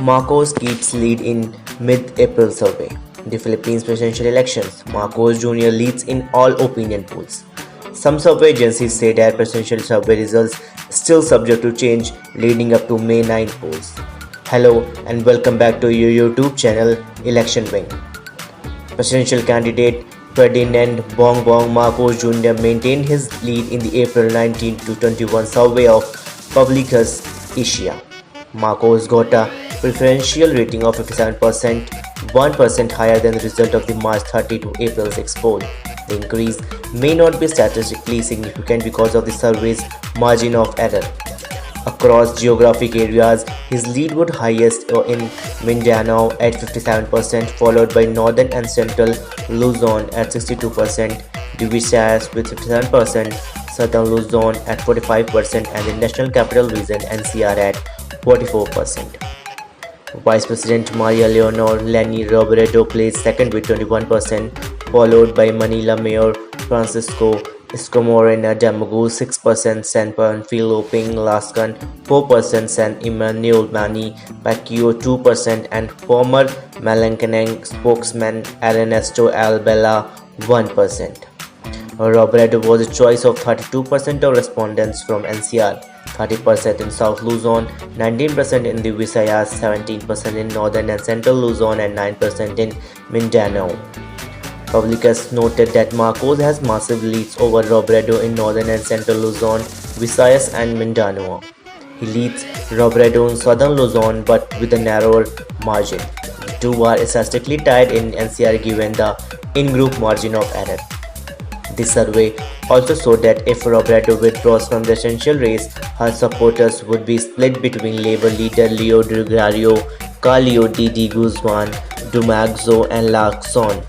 Marcos keeps lead in mid-April survey. The Philippines presidential elections. Marcos Jr. leads in all opinion polls. Some survey agencies say that presidential survey results still subject to change leading up to May 9 polls. Hello and welcome back to your YouTube channel electionwing. Presidential candidate Ferdinand Bongbong Marcos Jr. maintained his lead in the April 19 to 21 survey of PUBLiCUS Asia. Marcos got a preferential rating of 57%, 1% higher than the result of the March 30 to April 6 poll. The increase may not be statistically significant because of the survey's margin of error. Across geographic areas, his lead was highest in Mindanao at 57%, followed by Northern and Central Luzon at 62%, the Visayas with 57%, Southern Luzon at 45%, and the National Capital Region (NCR) at 44%. Vice President Maria Leonor Leni Robredo placed second with 21%, followed by Manila Mayor Francisco Escamorena Damagu 6%, San Panfilo Ping Lascan 4%, San Emmanuel Manny Pacquiao 2%, and former Malacanang spokesman Ernesto Albella 1%. Robredo was a choice of 32% of respondents from NCR, 30% in South Luzon, 19% in the Visayas, 17% in Northern and Central Luzon, and 9% in Mindanao. PUBLiCUS noted that Marcos has massive leads over Robredo in Northern and Central Luzon, Visayas, and Mindanao. He leads Robredo in Southern Luzon but with a narrower margin. The two are statistically tied in NCR given the in-group margin of error. The survey also showed that if Robredo withdraws from the presidential race, her supporters would be split between Labour leader Leo Gregorio, Carlos Didi Guzman, Dumaguzo, and Lacson.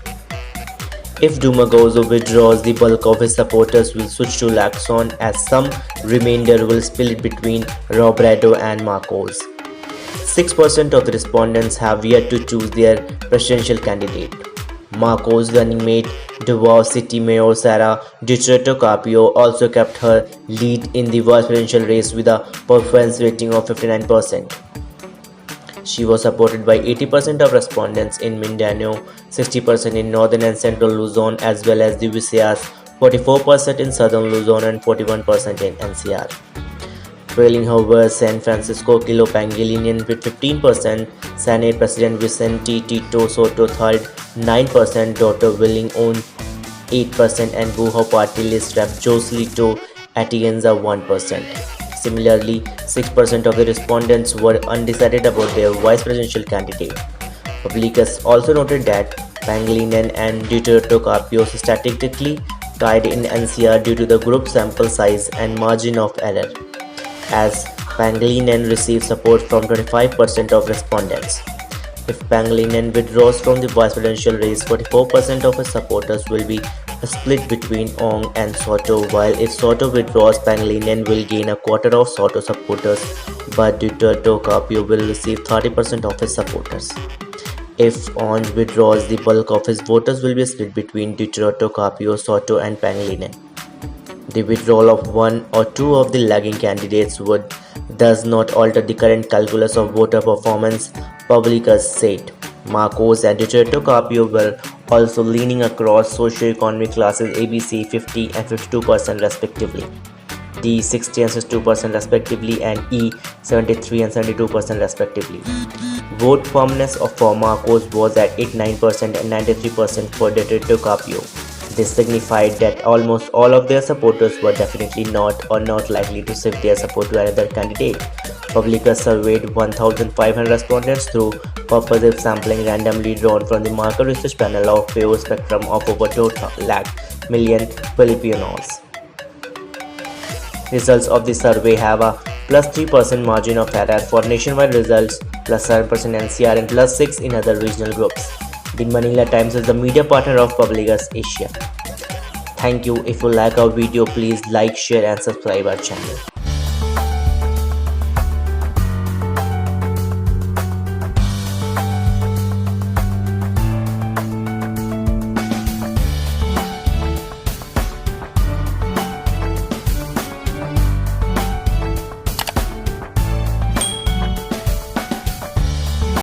If Dumaguzo withdraws, the bulk of his supporters will switch to Lacson, as some remainder will split between Robredo and Marcos. 6% of the respondents have yet to choose their presidential candidate. Marcos' running mate, Davao City Mayor Sara Duterte also kept her lead in the vice presidential race with a preference rating of 59%. She was supported by 80% of respondents in Mindanao, 60% in Northern and Central Luzon, as well as the Visayas, 44% in Southern Luzon, and 41% in NCR. Trailing her was San Francisco Kilo Pangilinan with 15%, Senate President Vicente Tito Soto III 9%, Dr. Willing owned 8%, and Buho Party list rep Joselito Atienza 1%. Similarly, 6% of the respondents were undecided about their vice presidential candidate. PUBLiCUS also noted that Pangilinan and Duterte statistically tied in NCR due to the group sample size and margin of error, as Pangilinan received support from 25% of respondents. If Pangilinan withdraws from the vice presidential race, 44% of his supporters will be split between Ong and Soto, while if Soto withdraws, Pangilinan will gain a quarter of Soto supporters, but Duterte will receive 30% of his supporters. If Ong withdraws, the bulk of his voters will be split between Duterte, Soto, and Pangilinan. The withdrawal of one or two of the lagging candidates would thus not alter the current calculus of voter performance, PUBLiCUS said. Marcos and Duterte were also leaning across socio-economic classes ABC 50 and 52% respectively, D 60 and 62% respectively, and E 73 and 72% respectively. Vote firmness for Marcos was at 89% and 93% for Duterte. This signified that almost all of their supporters were definitely not or not likely to shift their support to another candidate. PUBLiCUS surveyed 1,500 respondents through purposive sampling randomly drawn from the market research panel of Peo spectrum of over 2 lakh million Filipinos. Results of the survey have a plus 3% margin of error for nationwide results, plus 7% NCR, and plus 6 in other regional groups. The Manila Times is the media partner of PUBLiCUS Asia. Thank you. If you like our video, please like, share, and subscribe our channel.